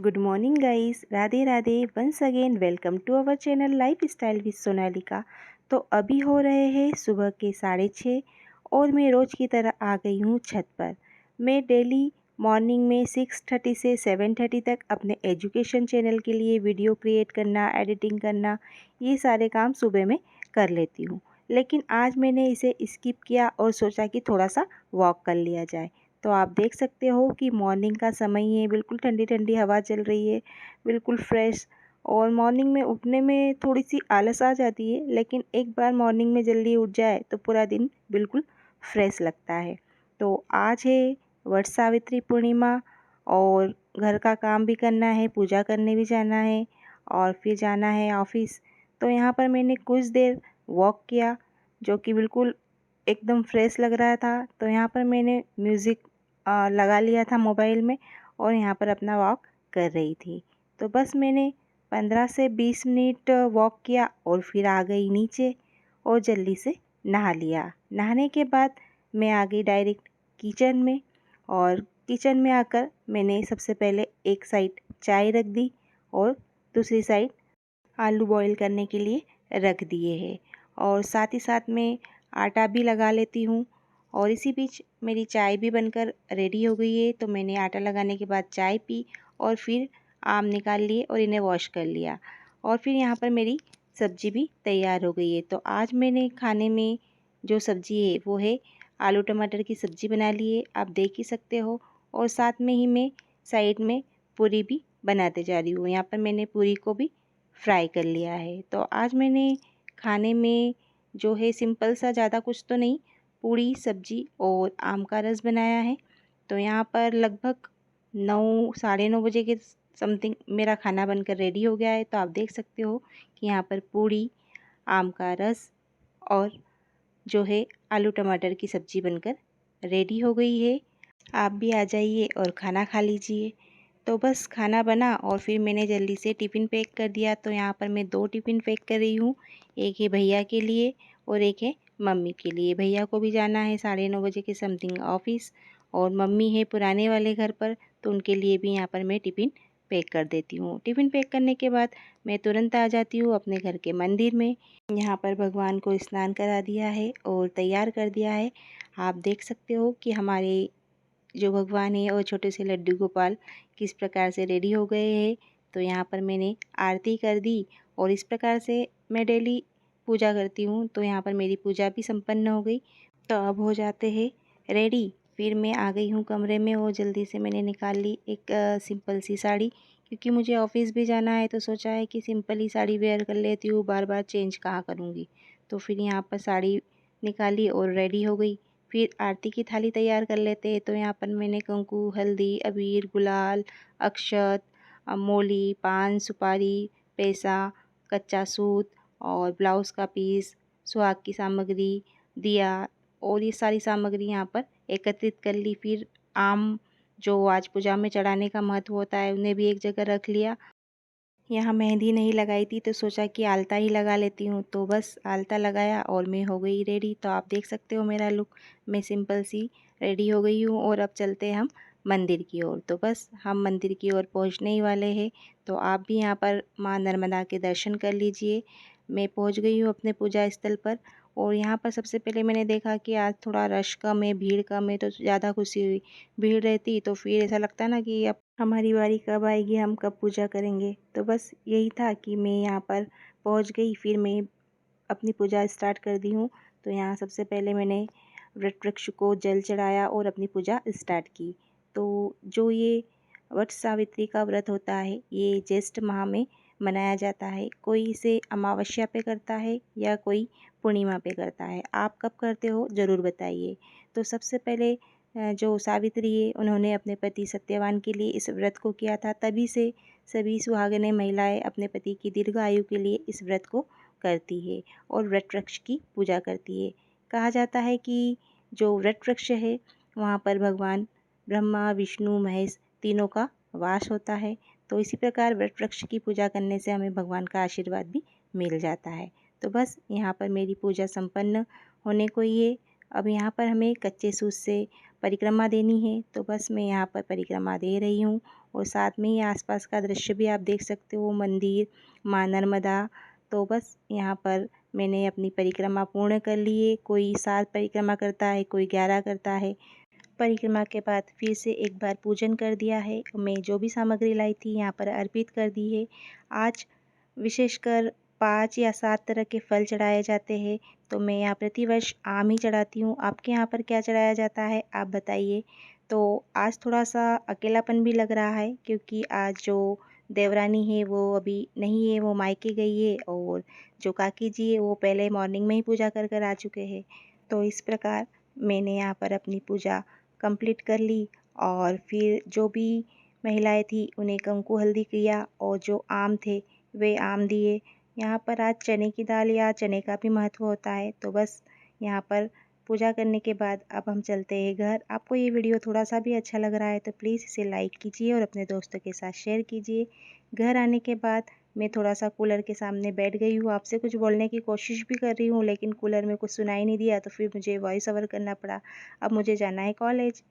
Good morning guys, Radhe Radhe. Once again welcome to our channel lifestyle with Sonalika. तो अभी हो रहे हैं सुबह के 6:30 और मैं रोज़ की तरह आ गई हूँ छत पर। मैं डेली मॉर्निंग में 6:30 से 7:30 तक अपने एजुकेशन चैनल के लिए वीडियो क्रिएट करना, एडिटिंग करना, ये सारे काम सुबह में कर लेती हूँ। लेकिन आज मैंने इसे स्किप किया और सोचा कि थोड़ा सा वॉक कर लिया जाए। तो आप देख सकते हो कि मॉर्निंग का समय ही है, बिल्कुल ठंडी ठंडी हवा चल रही है, बिल्कुल फ्रेश। और मॉर्निंग में उठने में थोड़ी सी आलस आ जाती है, लेकिन एक बार मॉर्निंग में जल्दी उठ जाए तो पूरा दिन बिल्कुल फ्रेश लगता है। तो आज है वट सावित्री पूर्णिमा और घर का काम भी करना है, पूजा करने भी जाना है और फिर जाना है ऑफिस। तो यहाँ पर मैंने कुछ देर वॉक किया, जो कि बिल्कुल एकदम फ्रेश लग रहा था। तो यहाँ पर मैंने म्यूज़िक लगा लिया था मोबाइल में और यहाँ पर अपना वॉक कर रही थी। तो बस मैंने 15 से 20 मिनट वॉक किया और फिर आ गई नीचे और जल्दी से नहा लिया। नहाने के बाद मैं आ गई डायरेक्ट किचन में और किचन में आकर मैंने सबसे पहले एक साइड चाय रख दी और दूसरी साइड आलू बॉईल करने के लिए रख दिए हैं और साथ ही साथ में आटा भी लगा लेती हूँ। और इसी बीच मेरी चाय भी बनकर रेडी हो गई है। तो मैंने आटा लगाने के बाद चाय पी और फिर आम निकाल लिए और इन्हें वॉश कर लिया और फिर यहाँ पर मेरी सब्ज़ी भी तैयार हो गई है। तो आज मैंने खाने में जो सब्ज़ी है वो है आलू टमाटर की सब्ज़ी बना ली है, आप देख ही सकते हो। और साथ में ही मैं साइड में पूरी भी बनाते जा रही हूँ। यहाँ पर मैंने पूरी को भी फ्राई कर लिया है। तो आज मैंने खाने में जो है सिंपल सा, ज़्यादा कुछ तो नहीं, पूड़ी सब्जी और आम का रस बनाया है। तो यहाँ पर लगभग 9 साढ़े 9 बजे के समथिंग मेरा खाना बनकर रेडी हो गया है। तो आप देख सकते हो कि यहाँ पर पूड़ी, आम का रस और जो है आलू टमाटर की सब्ज़ी बनकर रेडी हो गई है। आप भी आ जाइए और खाना खा लीजिए। तो बस खाना बना और फिर मैंने जल्दी से टिफ़िन पैक कर दिया। तो यहाँ पर मैं 2 टिफ़िन पैक कर रही हूँ, एक है भैया के लिए और एक है मम्मी के लिए। भैया को भी जाना है 9:30 बजे के समथिंग ऑफिस और मम्मी है पुराने वाले घर पर, तो उनके लिए भी यहाँ पर मैं टिफ़िन पैक कर देती हूँ। टिफ़िन पैक करने के बाद मैं तुरंत आ जाती हूँ अपने घर के मंदिर में। यहाँ पर भगवान को स्नान करा दिया है और तैयार कर दिया है। आप देख सकते हो कि हमारे जो भगवान है और छोटे से लड्डू गोपाल किस प्रकार से रेडी हो गए हैं। तो यहाँ पर मैंने आरती कर दी और इस प्रकार से मैं डेली पूजा करती हूँ। तो यहाँ पर मेरी पूजा भी संपन्न हो गई। तो अब हो जाते हैं रेडी। फिर मैं आ गई हूँ कमरे में और जल्दी से मैंने निकाल ली एक सिंपल सी साड़ी, क्योंकि मुझे ऑफिस भी जाना है। तो सोचा है कि सिंपल ही साड़ी वेयर कर लेती हूँ, बार बार चेंज कहाँ करूँगी। तो फिर यहाँ पर साड़ी निकाली और रेडी हो गई। फिर आरती की थाली तैयार कर लेते हैं। तो यहाँ पर मैंने कंकु, हल्दी, अबीर, गुलाल, अक्षत, मोली, पान, सुपारी, पैसा, कच्चा सूत और ब्लाउज़ का पीस, सुहाग की सामग्री, दिया और ये सारी सामग्री यहाँ पर एकत्रित कर ली। फिर आम, जो आज पूजा में चढ़ाने का महत्व होता है, उन्हें भी एक जगह रख लिया। यहाँ मेहंदी नहीं लगाई थी तो सोचा कि आलता ही लगा लेती हूँ। तो बस आलता लगाया और मैं हो गई रेडी। तो आप देख सकते हो मेरा लुक, मैं सिंपल सी रेडी हो गई हूँ और अब चलते हैं हम मंदिर की ओर। तो बस हम मंदिर की ओर पहुँचने ही वाले हैं। तो आप भी यहाँ पर माँ नर्मदा के दर्शन कर लीजिए। मैं पहुँच गई हूँ अपने पूजा स्थल पर और यहाँ पर सबसे पहले मैंने देखा कि आज थोड़ा रश कम है, भीड़ कम है, तो ज़्यादा खुशी हुई। भीड़ रहती तो फिर ऐसा लगता ना कि अब हमारी बारी कब आएगी, हम कब पूजा करेंगे। तो बस यही था कि मैं यहाँ पर पहुँच गई। फिर मैं अपनी पूजा स्टार्ट कर दी हूँ। तो यहाँ सबसे पहले मैंने वट वृक्ष को जल चढ़ाया और अपनी पूजा स्टार्ट की। तो जो ये वट सावित्री का व्रत होता है, ये ज्येष्ठ माह में मनाया जाता है। कोई इसे अमावस्या पे करता है या कोई पूर्णिमा पे करता है। आप कब करते हो ज़रूर बताइए। तो सबसे पहले जो सावित्री है, उन्होंने अपने पति सत्यवान के लिए इस व्रत को किया था। तभी से सभी सुहागिनें महिलाएं अपने पति की दीर्घ आयु के लिए इस व्रत को करती है और वट वृक्ष की पूजा करती है। कहा जाता है कि जो वट वृक्ष है, वहाँ पर भगवान ब्रह्मा, विष्णु, महेश तीनों का वास होता है। तो इसी प्रकार वट वृक्ष की पूजा करने से हमें भगवान का आशीर्वाद भी मिल जाता है। तो बस यहाँ पर मेरी पूजा संपन्न होने को ही है। अब यहाँ पर हमें कच्चे सूत से परिक्रमा देनी है। तो बस मैं यहाँ पर परिक्रमा दे रही हूँ और साथ में ही आसपास का दृश्य भी आप देख सकते हो, मंदिर, माँ नर्मदा। तो बस यहाँ पर मैंने अपनी परिक्रमा पूर्ण कर ली है। कोई 7 परिक्रमा करता है, कोई 11 करता है। परिक्रमा के बाद फिर से एक बार पूजन कर दिया है। मैं जो भी सामग्री लाई थी यहाँ पर अर्पित कर दी है। आज विशेषकर 5 या 7 तरह के फल चढ़ाए जाते हैं, तो मैं यहाँ प्रतिवर्ष आम ही चढ़ाती हूँ। आपके यहाँ पर क्या चढ़ाया जाता है, आप बताइए। तो आज थोड़ा-सा अकेलापन भी लग रहा है, क्योंकि आज जो देवरानी है वो अभी नहीं है, वो मायके गई है, और जो काकी जी है वो पहले मॉर्निंग में ही पूजा कर कर आ चुके हैं। तो इस प्रकार मैंने यहाँ पर अपनी पूजा कंप्लीट कर ली, और फिर जो भी महिलाएं थी उन्हें कंकु हल्दी किया, और जो आम थे वे आम दिए। यहाँ पर आज चने की दाल या चने का भी महत्व होता है। तो बस यहाँ पर पूजा करने के बाद अब हम चलते हैं घर। आपको ये वीडियो थोड़ा सा भी अच्छा लग रहा है तो प्लीज़ इसे लाइक कीजिए और अपने दोस्तों के साथ शेयर कीजिए। घर आने के बाद मैं थोड़ा सा कूलर के सामने बैठ गई हूँ। आपसे कुछ बोलने की कोशिश भी कर रही हूँ, लेकिन कूलर में कुछ सुनाई नहीं दिया, तो फिर मुझे वॉइस ओवर करना पड़ा। अब मुझे जाना है कॉलेज।